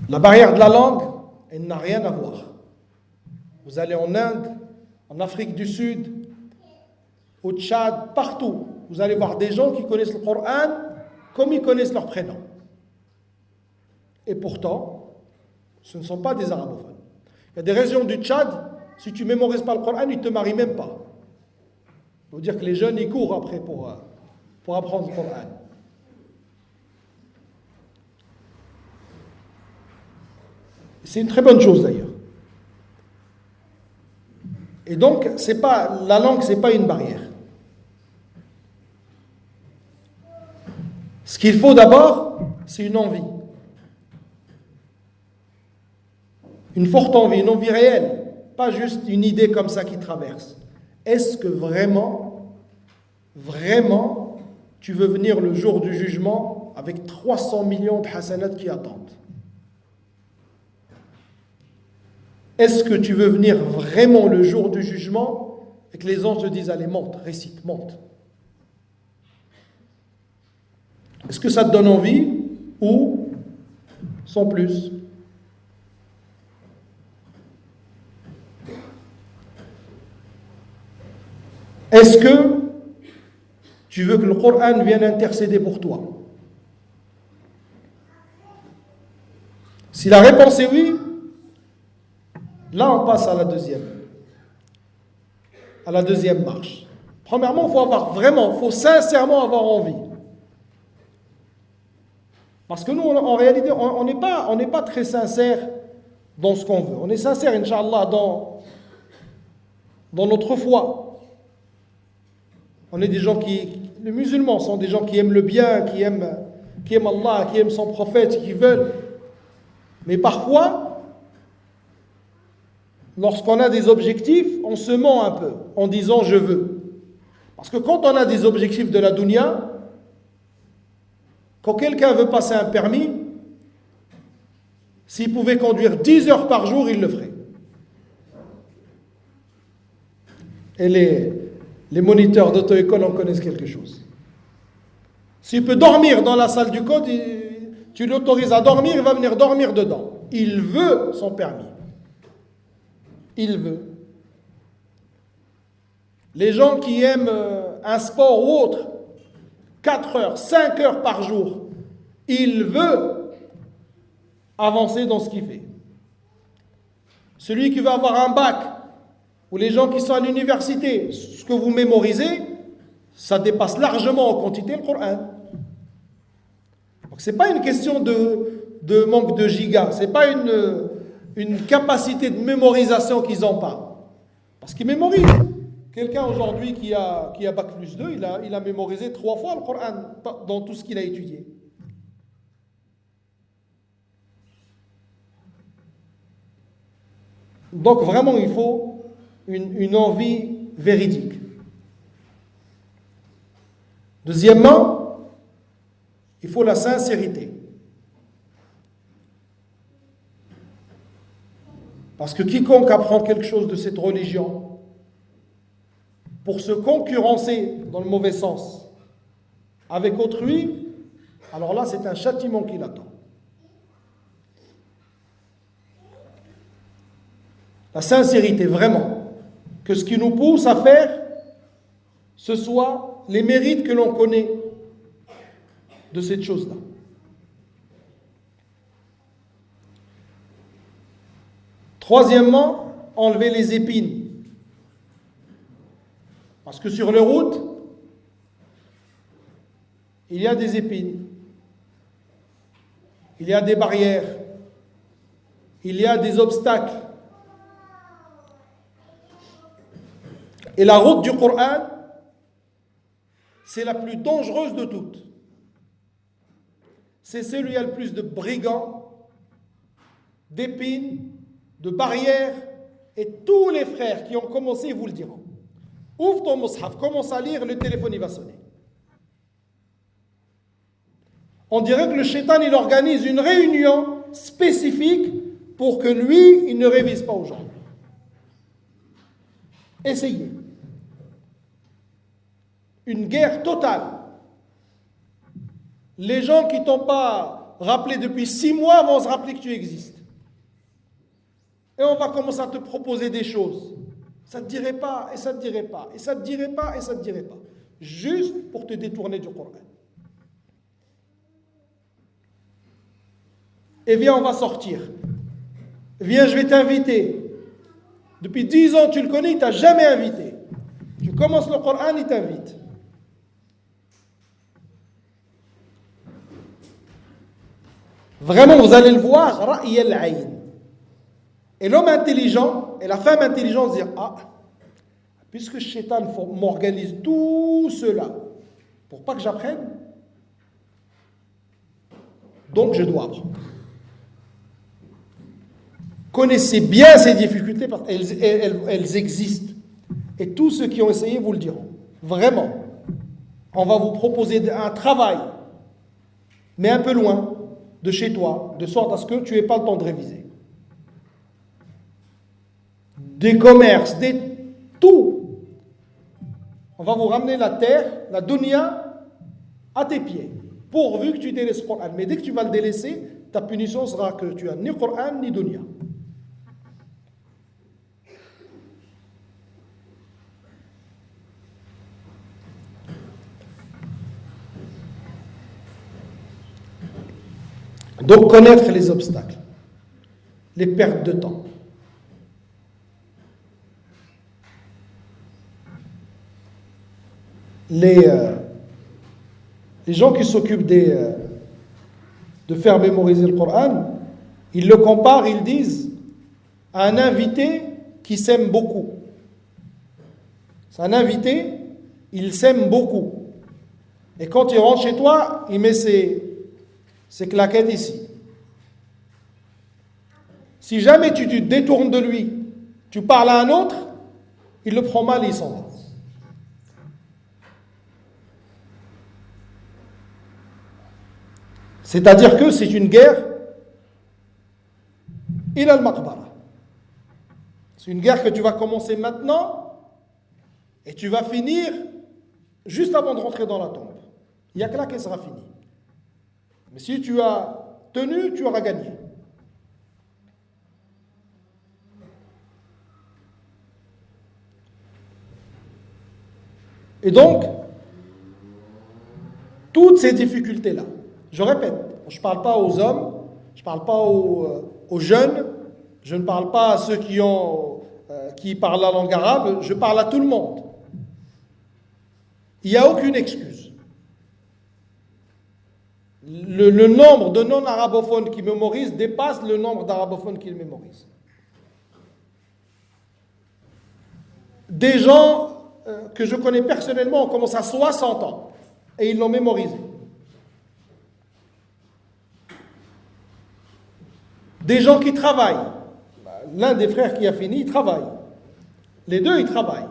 La barrière de la langue, elle n'a rien à voir. Vous allez en Inde, en Afrique du Sud, au Tchad, partout. Vous allez voir des gens qui connaissent le Coran comme ils connaissent leur prénom. Et pourtant, ce ne sont pas des arabophones. Il y a des régions du Tchad, si tu ne mémorises pas le Coran, ils ne te marient même pas. Ça veut dire que les jeunes, ils courent après pour apprendre le Coran. C'est une très bonne chose d'ailleurs. Et donc, la langue, ce n'est pas une barrière. Ce qu'il faut d'abord, c'est une envie. Une forte envie, une envie réelle. Pas juste une idée comme ça qui traverse. Est-ce que vraiment, tu veux venir le jour du jugement avec 300 millions de hasanat qui attendent? Est-ce que tu veux venir vraiment le jour du jugement et que les anges te disent, allez, monte, récite, monte? Est-ce que ça te donne envie ou sans plus? Est-ce que tu veux que le Coran vienne intercéder pour toi? Si la réponse est oui, là on passe à la deuxième marche. Premièrement, il faut sincèrement avoir envie. Parce que nous, en réalité, on n'est pas très sincère dans ce qu'on veut. On est sincère, Inch'Allah, dans notre foi. On est des gens les musulmans sont des gens qui aiment le bien, qui aiment Allah, qui aiment son prophète, qui veulent. Mais parfois, lorsqu'on a des objectifs, on se ment un peu en disant je veux. Parce que quand on a des objectifs de la dunya, quand quelqu'un veut passer un permis, s'il pouvait conduire 10 heures par jour, il le ferait. Et les moniteurs d'auto-école en connaissent quelque chose. S'il peut dormir dans la salle du code, tu l'autorises à dormir, il va venir dormir dedans. Il veut son permis. Il veut. Les gens qui aiment un sport ou autre, 4 heures, 5 heures par jour, il veut avancer dans ce qu'il fait. Celui qui veut avoir un bac, ou les gens qui sont à l'université, ce que vous mémorisez, ça dépasse largement en quantité le Coran. Donc ce n'est pas une question de manque de gigas, ce n'est pas une capacité de mémorisation qu'ils n'ont pas. Parce qu'ils mémorisent. Quelqu'un aujourd'hui qui a bac plus 2, il a mémorisé 3 fois le Coran dans tout ce qu'il a étudié. Donc vraiment il faut une envie véridique. Deuxièmement, il faut la sincérité. Parce que quiconque apprend quelque chose de cette religion pour se concurrencer, dans le mauvais sens, avec autrui, alors là c'est un châtiment qui l'attend. la sincérité, vraiment, que ce qui nous pousse à faire, ce soit les mérites que l'on connaît de cette chose-là. Troisièmement, enlever les épines. Parce que sur les routes, il y a des épines, il y a des barrières, il y a des obstacles. Et la route du Coran, c'est la plus dangereuse de toutes. C'est celui qui a le plus de brigands, d'épines, de barrières, et tous les frères qui ont commencé vous le diront. Ouvre ton mushaf, commence à lire, le téléphone il va sonner. On dirait que le shaitan il organise une réunion spécifique pour que lui, il ne révise pas aujourd'hui. Essayez. Une guerre totale. Les gens qui ne t'ont pas rappelé depuis 6 mois vont se rappeler que tu existes. Et on va commencer à te proposer des choses. Ça ne te dirait pas, et ça ne te dirait pas, et ça ne te dirait pas, et ça ne te dirait pas. Juste pour te détourner du Coran. Et viens, on va sortir. Viens, je vais t'inviter. Depuis 10 ans, tu le connais, il ne t'a jamais invité. Tu commences le Coran, il t'invite. Vraiment, vous allez le voir, ra'i al-ayn. Et l'homme intelligent et la femme intelligente disent, ah, puisque le shaitan m'organise tout cela pour pas que j'apprenne, donc je dois apprendre. Connaissez bien ces difficultés parce qu'elles existent. Et tous ceux qui ont essayé vous le diront. Vraiment. On va vous proposer un travail, mais un peu loin de chez toi, de sorte à ce que tu n'aies pas le temps de réviser. Des commerces, tout. On va vous ramener la terre, la dunya, à tes pieds, pourvu que tu délaisses le Coran. Mais dès que tu vas le délaisser, ta punition sera que tu as ni Coran ni dunya. Donc connaître les obstacles, les pertes de temps. Les gens qui s'occupent de faire mémoriser le Coran, ils le comparent, ils disent, à un invité qui s'aime beaucoup. C'est un invité, il s'aime beaucoup. Et quand il rentre chez toi, il met ses claquettes ici. Si jamais tu te détournes de lui, tu parles à un autre, il le prend mal et il s'en va. C'est-à-dire que c'est une guerre ila al-maqbara. C'est une guerre que tu vas commencer maintenant et tu vas finir juste avant de rentrer dans la tombe. Il n'y a que là qu'elle sera finie. Mais si tu as tenu, tu auras gagné. Et donc, toutes ces difficultés-là, je répète, je ne parle pas aux hommes, je ne parle pas aux jeunes, je ne parle pas à ceux qui parlent la langue arabe, je parle à tout le monde. Il n'y a aucune excuse. Le nombre de non-arabophones qui mémorisent dépasse le nombre d'arabophones qui le mémorisent. Des gens que je connais personnellement ont commencé à 60 ans et ils l'ont mémorisé. Des gens qui travaillent. L'un des frères qui a fini, il travaille. Les deux, ils travaillent.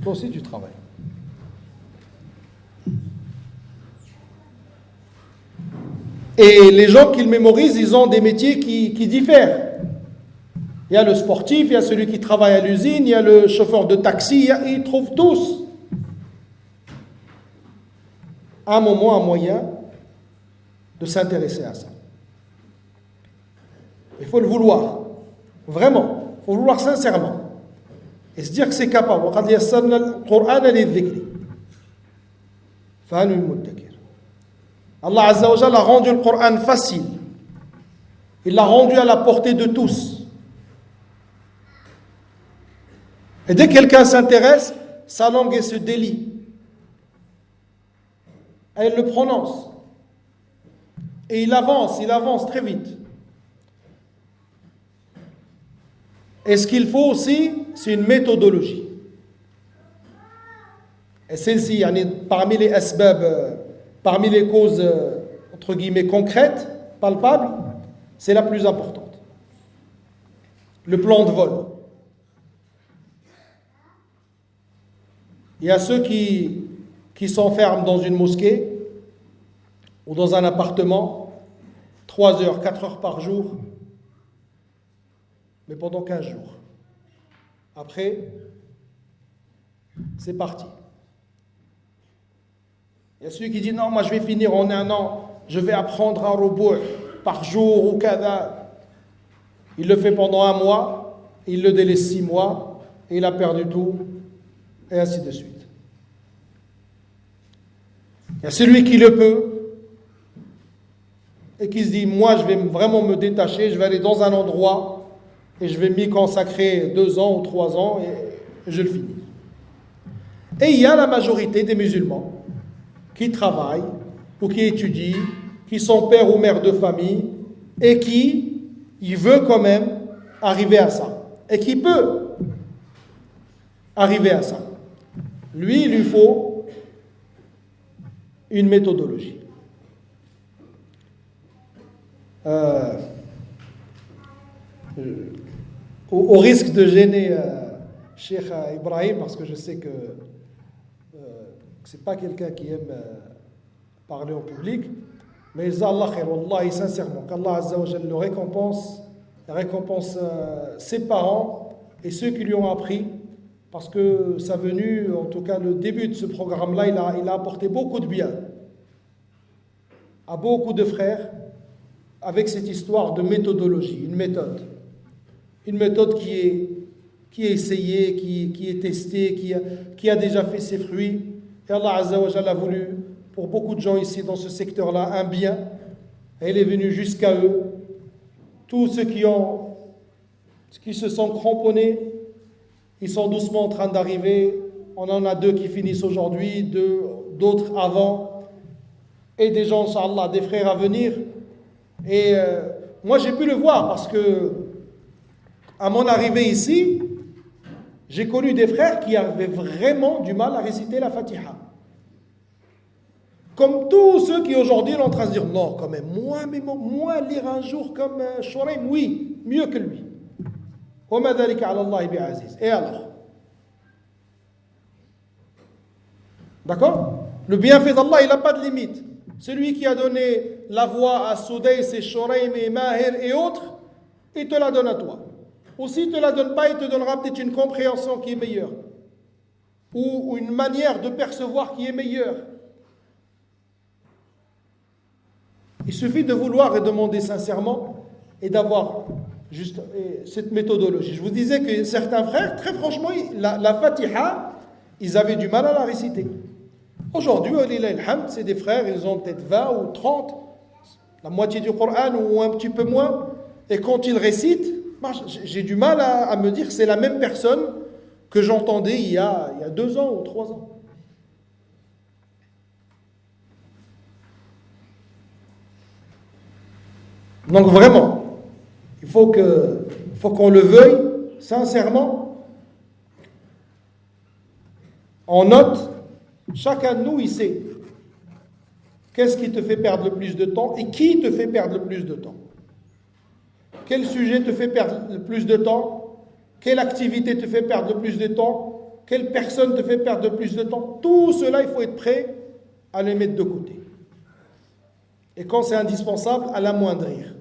Toi aussi, tu travailles. Et les gens qui le mémorisent, ils ont des métiers qui diffèrent. Il y a le sportif, il y a celui qui travaille à l'usine, il y a le chauffeur de taxi, ils trouvent tous un moment, un moyen de s'intéresser à ça. Il faut le vouloir. Vraiment. Il faut le vouloir sincèrement. Et se dire que c'est capable. وَقَدْ يَسَّرْنَا الْقُرْآنَ لِلذِّكْرِ فَهَلْ مِن مُدَّكِرٍ. Allah Azza wa Jalla a rendu le Coran facile. Il l'a rendu à la portée de tous. Et dès que quelqu'un s'intéresse, sa langue elle se délie. Elle le prononce. Et il avance très vite. Et ce qu'il faut aussi, c'est une méthodologie. Et celle-ci, parmi les asbab, parmi les causes, entre guillemets, concrètes, palpables, c'est la plus importante. Le plan de vol. Il y a ceux qui s'enferment dans une mosquée ou dans un appartement 3 heures, 4 heures par jour, mais pendant 15 jours. Après, c'est parti. Il y a celui qui dit non, moi je vais finir en 1 an, je vais apprendre un robot par jour ou cada. Il le fait pendant 1 mois, il le délaisse 6 mois, et il a perdu tout, et ainsi de suite. Il y a celui qui le peut, et qui se dit moi je vais vraiment me détacher, je vais aller dans un endroit, et je vais m'y consacrer 2 ans ou 3 ans, et je le finis. Et il y a la majorité des musulmans qui travaillent ou qui étudient, qui sont pères ou mères de famille et qui, il veut quand même arriver à ça. Et qui peut arriver à ça. Lui, il lui faut une méthodologie. Au risque de gêner Cheikh Ibrahim, parce que je sais que c'est pas quelqu'un qui aime parler en public, mais Allah khair, wallahi, sincèrement, qu'Allah Azza wa Jalla le récompense ses parents et ceux qui lui ont appris, parce que sa venue, en tout cas le début de ce programme-là, il a apporté beaucoup de bien à beaucoup de frères avec cette histoire de méthodologie, une méthode qui est essayée, qui est testée, qui a déjà fait ses fruits. Et Allah Azza wa Jalla a voulu, pour beaucoup de gens ici dans ce secteur-là, un bien. Et il est venu jusqu'à eux. Tous ceux qui se sont cramponnés, ils sont doucement en train d'arriver. On en a 2 qui finissent aujourd'hui, d'autres avant. Et des gens, Inch'Allah, des frères à venir. Et moi, j'ai pu le voir parce que, à mon arrivée ici, j'ai connu des frères qui avaient vraiment du mal à réciter la Fatiha. Comme tous ceux qui aujourd'hui sont en train de dire non, quand même, moi lire un jour comme Shuraim, oui, mieux que lui. Et alors? D'accord? Le bienfait d'Allah, il n'a pas de limite. Celui qui a donné la voix à Soudais et Shuraim et Mahir et autres, il te la donne à toi. Ou s'il ne te la donne pas, il te donnera peut-être une compréhension qui est meilleure. Ou une manière de percevoir qui est meilleure. Il suffit de vouloir et demander sincèrement et d'avoir juste cette méthodologie. Je vous disais que certains frères, très franchement, la Fatiha, ils avaient du mal à la réciter. Aujourd'hui, c'est des frères, ils ont peut-être 20 ou 30, la moitié du Coran ou un petit peu moins. Et quand ils récitent, j'ai du mal à me dire que c'est la même personne que j'entendais il y a 2 ans ou 3 ans. Donc vraiment, il faut qu'on le veuille sincèrement. On note, chacun de nous, il sait qu'est-ce qui te fait perdre le plus de temps et qui te fait perdre le plus de temps. Quel sujet te fait perdre le plus de temps? Quelle activité te fait perdre le plus de temps? Quelle personne te fait perdre le plus de temps? Tout cela, il faut être prêt à les mettre de côté. Et quand c'est indispensable, à l'amoindrir.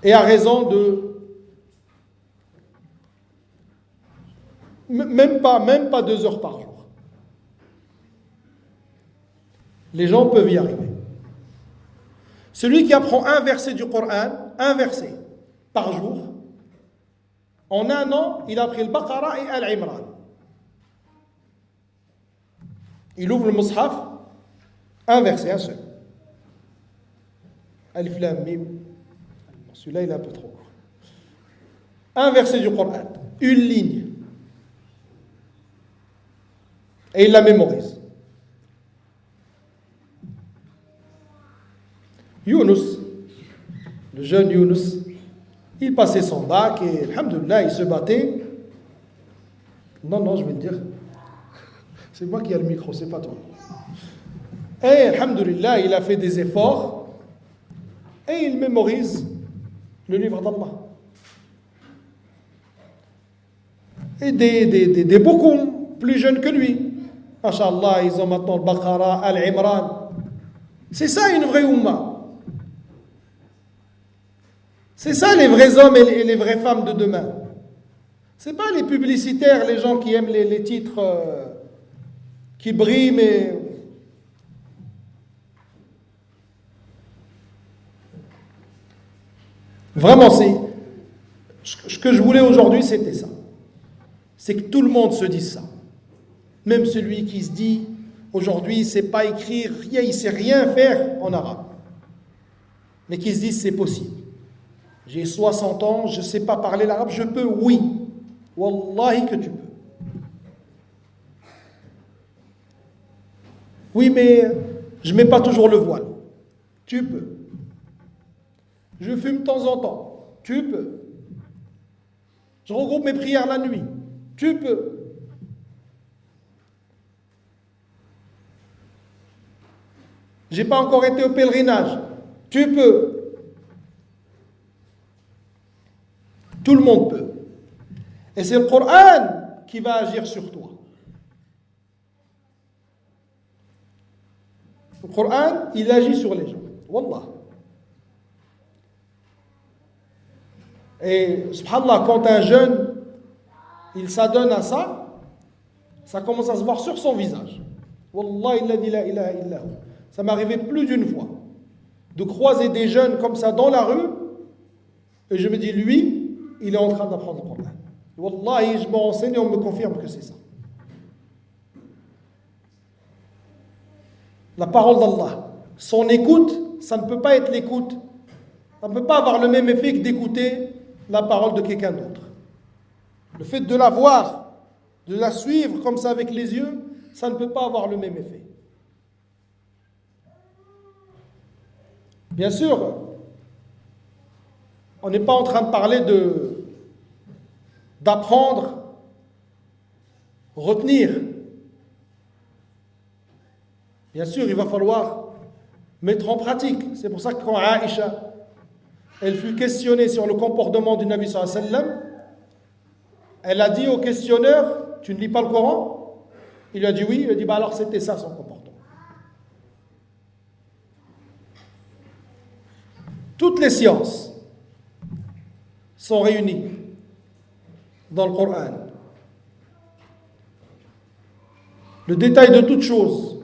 Et à raison de même pas 2 heures par jour. Les gens peuvent y arriver. Celui qui apprend un verset du Coran, un verset par jour, en un an, il a appris le Baqara et Al-Imran. Il ouvre le Mus'haf, un verset, un seul. Alif Lam Mim. Celui-là, il est un peu trop court. Un verset du Coran, une ligne. Et il la mémorise. Younous, le jeune Younous, il passait son bac et, alhamdoulilah, il se battait. Non, je vais te dire. C'est moi qui ai le micro, c'est pas toi. Et, alhamdoulilah, il a fait des efforts et il mémorise le livre d'Allah. Et des beaucoup plus jeunes que lui. Masha'Allah, ils ont maintenant le Baqara, Al-Imran. C'est ça une vraie Ummah. C'est ça les vrais hommes et les vraies femmes de demain. C'est pas les publicitaires, les gens qui aiment les titres qui brillent, mais... Vraiment, ce que je voulais aujourd'hui, c'était ça. C'est que tout le monde se dise ça. Même celui qui se dit, aujourd'hui, il ne sait pas écrire, il ne sait rien faire en arabe. Mais qui se dise, c'est possible. J'ai 60 ans, je ne sais pas parler l'arabe, je peux, oui. Wallahi que tu peux. Oui, mais je ne mets pas toujours le voile. Tu peux. Je fume de temps en temps. Tu peux. Je regroupe mes prières la nuit. Tu peux. J'ai pas encore été au pèlerinage. Tu peux. Tout le monde peut. Et c'est le Coran qui va agir sur toi. Le Coran, il agit sur les gens. Wallah. Et subhanallah, quand un jeune, il s'adonne à ça, ça commence à se voir sur son visage. Wallah, il a dit la ilaha illahu. Ça m'est arrivé plus d'une fois de croiser des jeunes comme ça dans la rue et je me dis, lui, il est en train d'apprendre le Coran. Wallahi, je me renseigne et on me confirme que c'est ça. La parole d'Allah, son écoute, ça ne peut pas être l'écoute. Ça ne peut pas avoir le même effet que d'écouter la parole de quelqu'un d'autre. Le fait de la voir, de la suivre comme ça avec les yeux, ça ne peut pas avoir le même effet. Bien sûr, on n'est pas en train de parler d'apprendre, retenir. Bien sûr, il va falloir mettre en pratique. C'est pour ça que quand Aïcha, elle fut questionnée sur le comportement du Nabi sallallahu alayhi wa sallam, elle a dit au questionneur, tu ne lis pas le Coran? Il a dit oui, il a dit bah alors c'était ça son comportement. Toutes les sciences sont réunies dans le Coran. Le détail de toutes choses.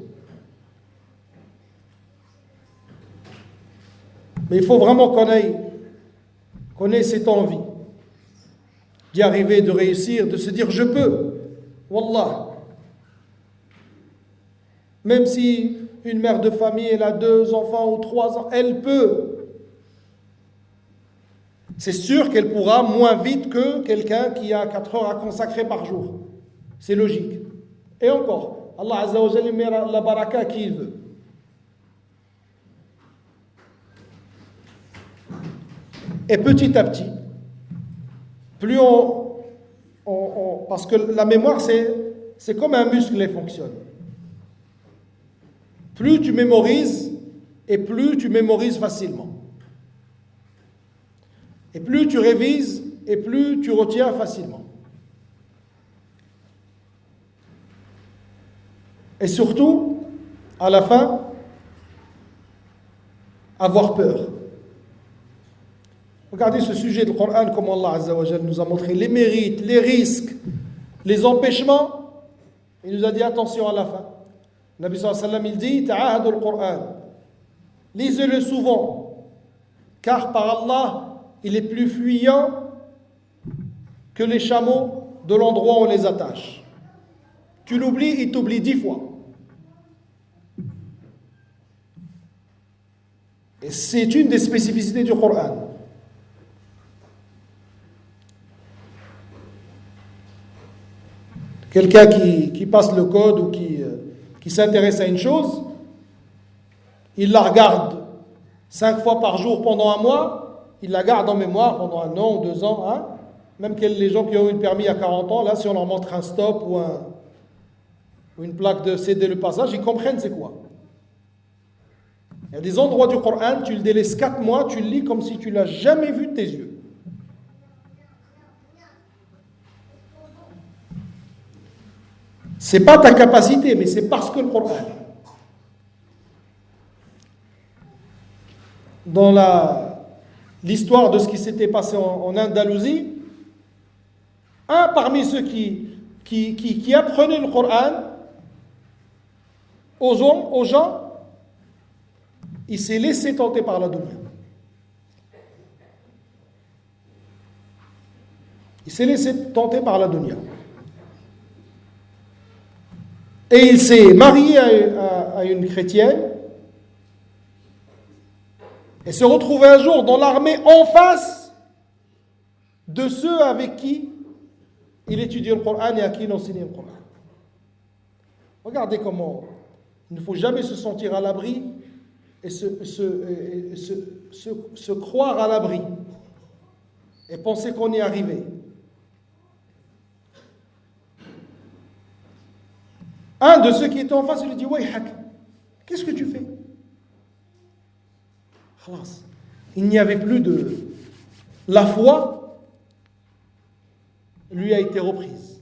Mais il faut vraiment qu'on ait cette envie d'y arriver, de réussir, de se dire je peux. Wallah. Même si une mère de famille, elle a 2 enfants ou 3 ans, elle peut. C'est sûr qu'elle pourra moins vite que quelqu'un qui a 4 heures à consacrer par jour. C'est logique. Et encore, Allah Azza wa Jalla met la baraka à qui il veut. Et petit à petit, plus parce que la mémoire, c'est comme un muscle, elle fonctionne. Plus tu mémorises, et plus tu mémorises facilement. Et plus tu révises, et plus tu retiens facilement. Et surtout, à la fin, avoir peur. Regardez ce sujet du Coran, comme Allah Azza wa Jalla nous a montré les mérites, les risques, les empêchements. Il nous a dit attention à la fin. Le Nabi sallallahu alayhi wa sallam, il dit ta'ahadu al-Qur'an. Lisez-le souvent. car par Allah, il est plus fuyant que les chameaux de l'endroit où on les attache. Tu l'oublies, il t'oublie 10 fois. Et c'est une des spécificités du Coran. Quelqu'un qui passe le code ou qui s'intéresse à une chose, il la regarde 5 fois par jour pendant un mois, il la garde en mémoire pendant 1 an ou 2 ans. Hein? Même les gens qui ont eu le permis à 40 ans, là, si on leur montre un stop ou une plaque de céder le passage, ils comprennent c'est quoi. Il y a des endroits du Coran, tu le délaisses 4 mois, tu le lis comme si tu ne l'as jamais vu de tes yeux. C'est pas ta capacité, mais c'est parce que le Coran. Dans l'histoire de ce qui s'était passé en Andalousie, un parmi ceux qui apprenaient le Coran aux gens, il s'est laissé tenter par la dunya. Il s'est laissé tenter par la dunya. Et il s'est marié à une chrétienne et se retrouvait un jour dans l'armée en face de ceux avec qui il étudiait le Coran et à qui il enseignait le Coran. Regardez comment il ne faut jamais se sentir à l'abri et se croire à l'abri et penser qu'on est arrivé. Un de ceux qui étaient en face, il lui dit « Wayhak, qu'est-ce que tu fais ?» Khalas. Il n'y avait plus de... La foi lui a été reprise.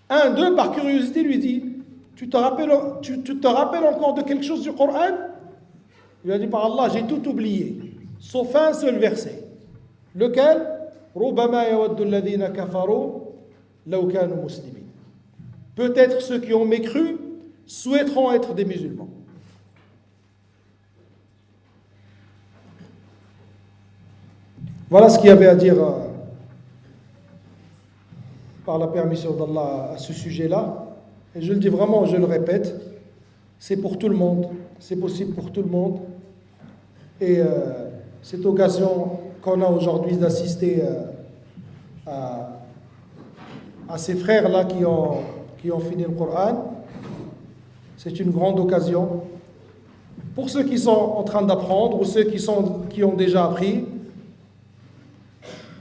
Un d'eux, par curiosité, lui dit « Tu te rappelles encore de quelque chose du Coran ?» Il lui a dit « Par Allah, j'ai tout oublié, sauf un seul verset. Lequel ? رُبَمَا يَوَدُّ الَّذِينَ كَفَرُوا لَوْ كَانُوا مُسْلِمِينَ. Peut-être ceux qui ont mécru souhaiteront être des musulmans. Voilà ce qu'il y avait à dire par la permission d'Allah à ce sujet-là. Et je le dis vraiment, je le répète, c'est pour tout le monde, c'est possible pour tout le monde. Et cette occasion qu'on a aujourd'hui d'assister à ces frères-là qui ont fini le Coran, c'est une grande occasion. Pour ceux qui sont en train d'apprendre ou ceux qui ont déjà appris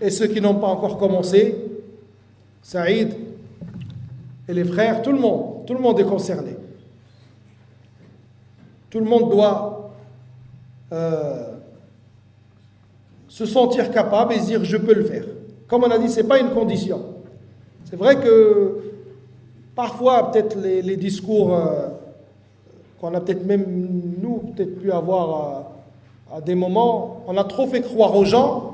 et ceux qui n'ont pas encore commencé, Saïd et les frères, tout le monde est concerné. Tout le monde doit se sentir capable et se dire je peux le faire. Comme on a dit, ce n'est pas une condition. C'est vrai que parfois, peut-être les discours qu'on a peut-être même, nous, peut-être pu avoir à des moments, on a trop fait croire aux gens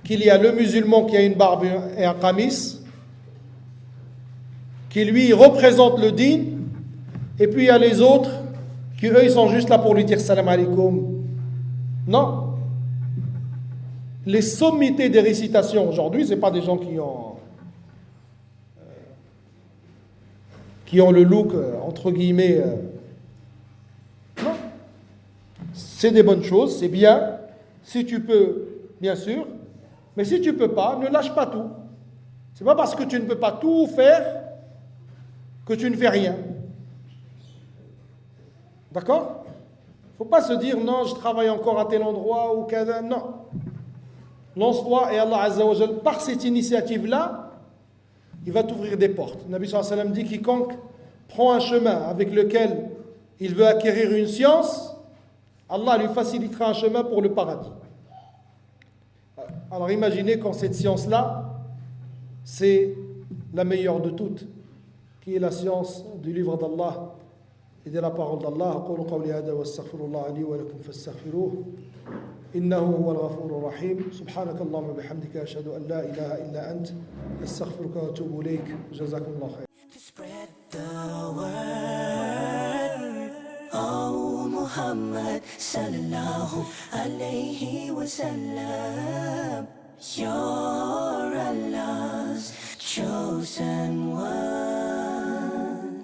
qu'il y a le musulman qui a une barbe et un qamis, qui lui représente le din, et puis il y a les autres qui, eux, ils sont juste là pour lui dire salam alaikum. Non. Les sommités des récitations aujourd'hui, ce n'est pas des gens qui ont le look, entre guillemets, non. C'est des bonnes choses, c'est bien, si tu peux, bien sûr, mais si tu ne peux pas, ne lâche pas tout. Ce n'est pas parce que tu ne peux pas tout faire que tu ne fais rien. D'accord ? Il ne faut pas se dire, non, je travaille encore à tel endroit ou qu'un... Non. Lance-toi et Allah Azza wa Jal, par cette initiative-là, il va t'ouvrir des portes. Le Nabi sallallahu alayhi wa sallam dit, quiconque prend un chemin avec lequel il veut acquérir une science, Allah lui facilitera un chemin pour le paradis. Alors imaginez quand cette science-là, c'est la meilleure de toutes, qui est la science du livre d'Allah et de la parole d'Allah. أقول قولي هذا واستغفر الله لي ولكم فاستغفروه إنه هو الغفور الرحيم. سبحانك اللهم وبحمدك أشهد أن لا إله إلا أنت أستغفرك وأتوب إليك. جزاكم الله خير. To spread the word, oh Muhammad sallallahu alayhi wa sallam. Ya